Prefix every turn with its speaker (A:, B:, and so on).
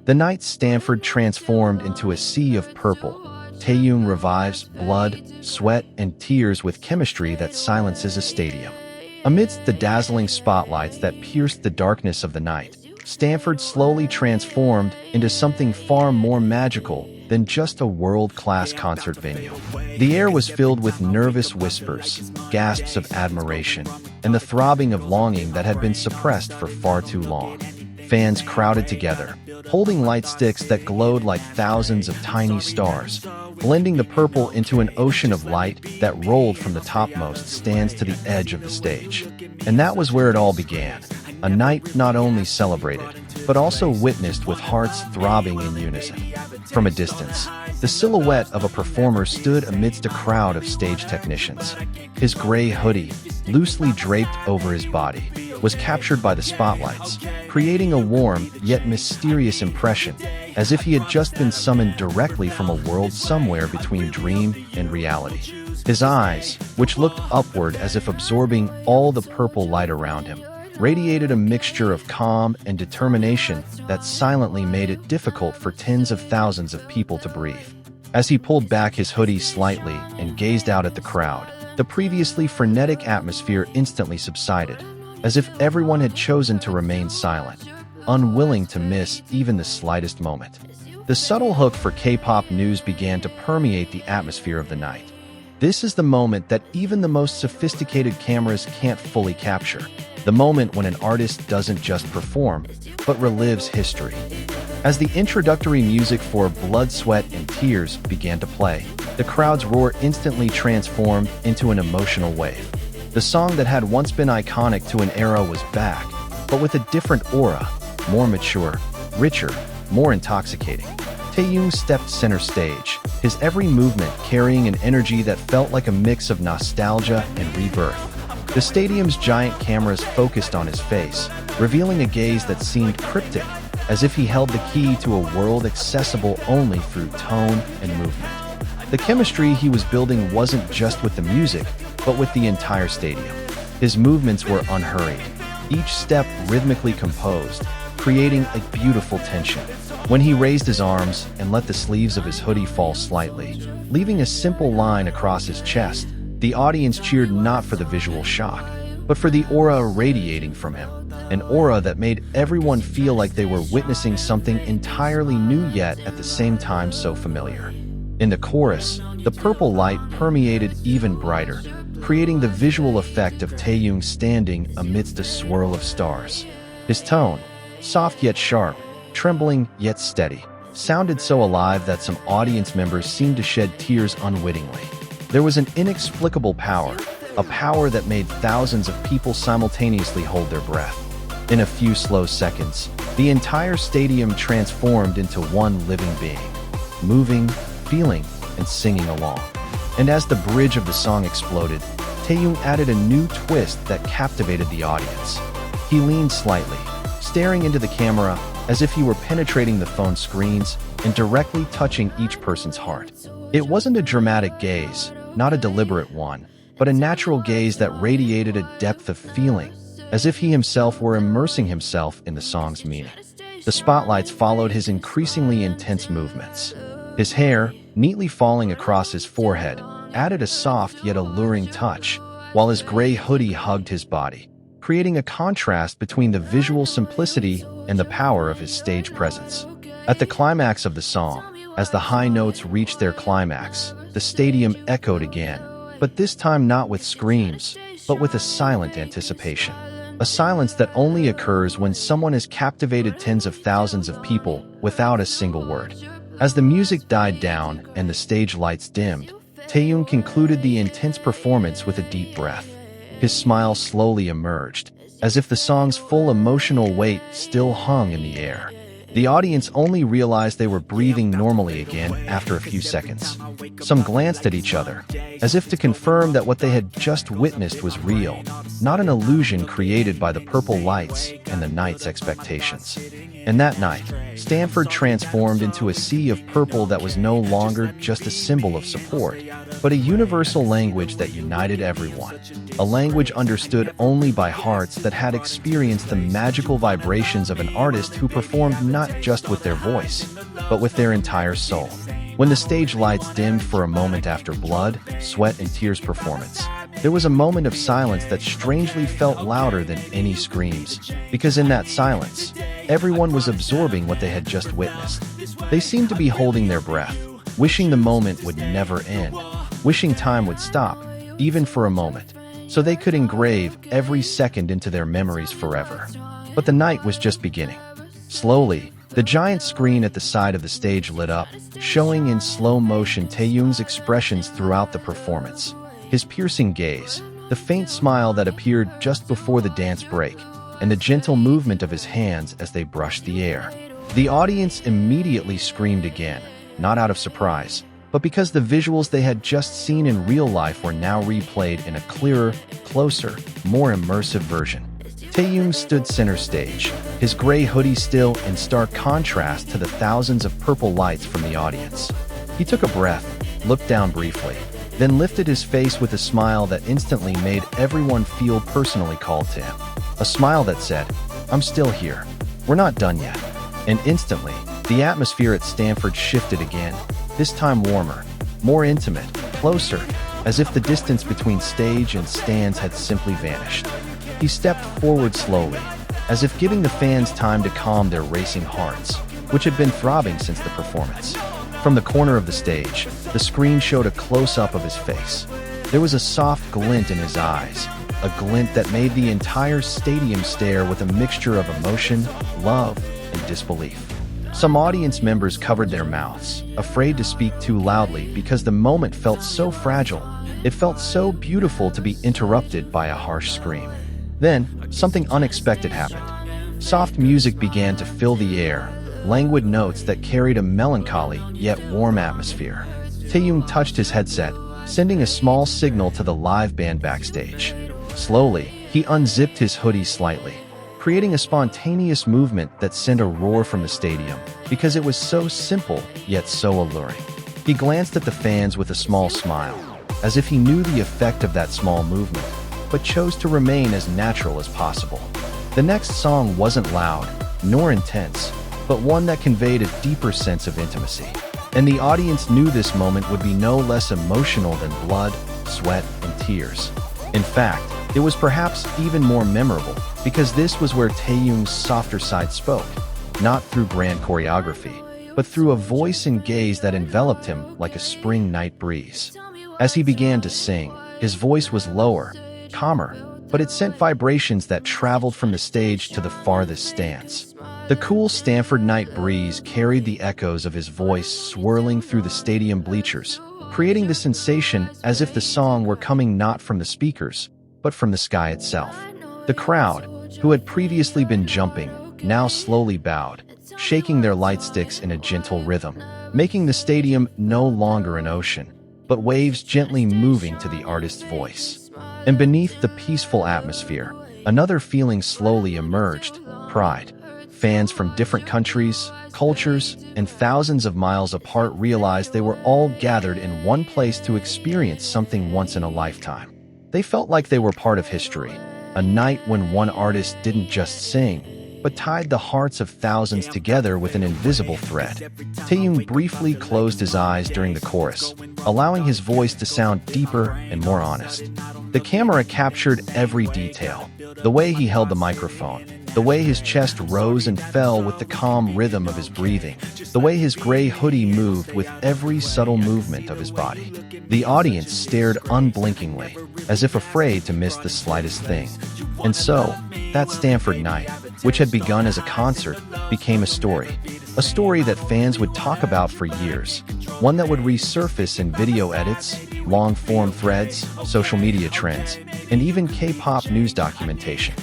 A: The night Stanford transformed into a sea of purple. Taehyung revives blood, sweat, and tears with chemistry that silences a stadium. Amidst the dazzling spotlights that pierced the darkness of the night, Stanford slowly transformed into something far more magical than just a world-class concert venue. The air was filled with nervous whispers, gasps of admiration, and the throbbing of longing that had been suppressed for far too long. Fans crowded together, holding light sticks that glowed like thousands of tiny stars, blending the purple into an ocean of light that rolled from the topmost stands to the edge of the stage. And that was where it all began, a night not only celebrated, but also witnessed with hearts throbbing in unison. From a distance, the silhouette of a performer stood amidst a crowd of stage technicians. His gray hoodie, loosely draped over his body, was captured by the spotlights, creating a warm yet mysterious impression, as if he had just been summoned directly from a world somewhere between dream and reality. His eyes, which looked upward as if absorbing all the purple light around him, radiated a mixture of calm and determination that silently made it difficult for tens of thousands of people to breathe. As he pulled back his hoodie slightly and gazed out at the crowd, the previously frenetic atmosphere instantly subsided, as if everyone had chosen to remain silent, unwilling to miss even the slightest moment. The subtle hook for K-pop news began to permeate the atmosphere of the night. This is the moment that even the most sophisticated cameras can't fully capture. The moment when an artist doesn't just perform, but relives history. As the introductory music for Blood, Sweat, and Tears began to play, the crowd's roar instantly transformed into an emotional wave. The song that had once been iconic to an era was back, but with a different aura, more mature, richer, more intoxicating. Taehyung stepped center stage, his every movement carrying an energy that felt like a mix of nostalgia and rebirth. The stadium's giant cameras focused on his face, revealing a gaze that seemed cryptic, as if he held the key to a world accessible only through tone and movement. The chemistry he was building wasn't just with the music, but with the entire stadium. His movements were unhurried, each step rhythmically composed, creating a beautiful tension. When he raised his arms and let the sleeves of his hoodie fall slightly, leaving a simple line across his chest, the audience cheered not for the visual shock, but for the aura radiating from him, an aura that made everyone feel like they were witnessing something entirely new yet at the same time so familiar. In the chorus, the purple light permeated even brighter, creating the visual effect of Taehyung standing amidst a swirl of stars. His tone, soft yet sharp, trembling yet steady, sounded so alive that some audience members seemed to shed tears unwittingly. There was an inexplicable power, a power that made thousands of people simultaneously hold their breath. In a few slow seconds, the entire stadium transformed into one living being, moving, feeling, and singing along. And as the bridge of the song exploded, Taehyung added a new twist that captivated the audience. He leaned slightly, staring into the camera as if he were penetrating the phone screens and directly touching each person's heart. It wasn't a dramatic gaze, not a deliberate one, but a natural gaze that radiated a depth of feeling, as if he himself were immersing himself in the song's meaning. The spotlights followed his increasingly intense movements. His hair, neatly falling across his forehead, added a soft yet alluring touch, while his gray hoodie hugged his body, creating a contrast between the visual simplicity and the power of his stage presence. At the climax of the song, as the high notes reached their climax, the stadium echoed again, but this time not with screams, but with a silent anticipation. A silence that only occurs when someone has captivated tens of thousands of people without a single word. As the music died down and the stage lights dimmed, Taehyung concluded the intense performance with a deep breath. His smile slowly emerged, as if the song's full emotional weight still hung in the air. The audience only realized they were breathing normally again after a few seconds. Some glanced at each other, as if to confirm that what they had just witnessed was real, not an illusion created by the purple lights and the night's expectations. And that night, Stanford transformed into a sea of purple that was no longer just a symbol of support, but a universal language that united everyone. A language understood only by hearts that had experienced the magical vibrations of an artist who performed not just with their voice, but with their entire soul. When the stage lights dimmed for a moment after Blood, Sweat, and Tears performance, there was a moment of silence that strangely felt louder than any screams, because in that silence, everyone was absorbing what they had just witnessed. They seemed to be holding their breath, wishing the moment would never end, wishing time would stop, even for a moment, so they could engrave every second into their memories forever. But the night was just beginning. Slowly, the giant screen at the side of the stage lit up, showing in slow motion Taehyung's expressions throughout the performance. His piercing gaze, the faint smile that appeared just before the dance break, and the gentle movement of his hands as they brushed the air. The audience immediately screamed again, not out of surprise, but because the visuals they had just seen in real life were now replayed in a clearer, closer, more immersive version. Taehyung stood center stage, his gray hoodie still in stark contrast to the thousands of purple lights from the audience. He took a breath, looked down briefly, then lifted his face with a smile that instantly made everyone feel personally called to him. A smile that said, "I'm still here. We're not done yet." And instantly, the atmosphere at Stanford shifted again, this time warmer, more intimate, closer, as if the distance between stage and stands had simply vanished. He stepped forward slowly, as if giving the fans time to calm their racing hearts, which had been throbbing since the performance. From the corner of the stage, the screen showed a close-up of his face. There was a soft glint in his eyes, a glint that made the entire stadium stare with a mixture of emotion, love, and disbelief. Some audience members covered their mouths, afraid to speak too loudly because the moment felt so fragile. It felt so beautiful to be interrupted by a harsh scream. Then, something unexpected happened. Soft music began to fill the air, languid notes that carried a melancholy yet warm atmosphere. Taehyung touched his headset, sending a small signal to the live band backstage. Slowly, he unzipped his hoodie slightly, creating a spontaneous movement that sent a roar from the stadium, because it was so simple yet so alluring. He glanced at the fans with a small smile, as if he knew the effect of that small movement, but chose to remain as natural as possible. The next song wasn't loud, nor intense, but one that conveyed a deeper sense of intimacy. And the audience knew this moment would be no less emotional than Blood, Sweat, and Tears. In fact, it was perhaps even more memorable, because this was where Taehyung's softer side spoke, not through grand choreography, but through a voice and gaze that enveloped him like a spring night breeze. As he began to sing, his voice was lower, calmer, but it sent vibrations that traveled from the stage to the farthest stands. The cool Stanford night breeze carried the echoes of his voice swirling through the stadium bleachers, creating the sensation as if the song were coming not from the speakers, but from the sky itself. The crowd, who had previously been jumping, now slowly bowed, shaking their light sticks in a gentle rhythm, making the stadium no longer an ocean, but waves gently moving to the artist's voice. And beneath the peaceful atmosphere, another feeling slowly emerged: pride. Fans from different countries, cultures, and thousands of miles apart realized they were all gathered in one place to experience something once in a lifetime. They felt like they were part of history, a night when one artist didn't just sing, but tied the hearts of thousands together with an invisible thread. Taehyung briefly closed his eyes during the chorus, allowing his voice to sound deeper and more honest. The camera captured every detail: the way he held the microphone, the way his chest rose and fell with the calm rhythm of his breathing, the way his gray hoodie moved with every subtle movement of his body. The audience stared unblinkingly, as if afraid to miss the slightest thing. And so, that Stanford night, which had begun as a concert, became a story that fans would talk about for years, one that would resurface in video edits, long-form threads, social media trends, and even K-pop news documentation.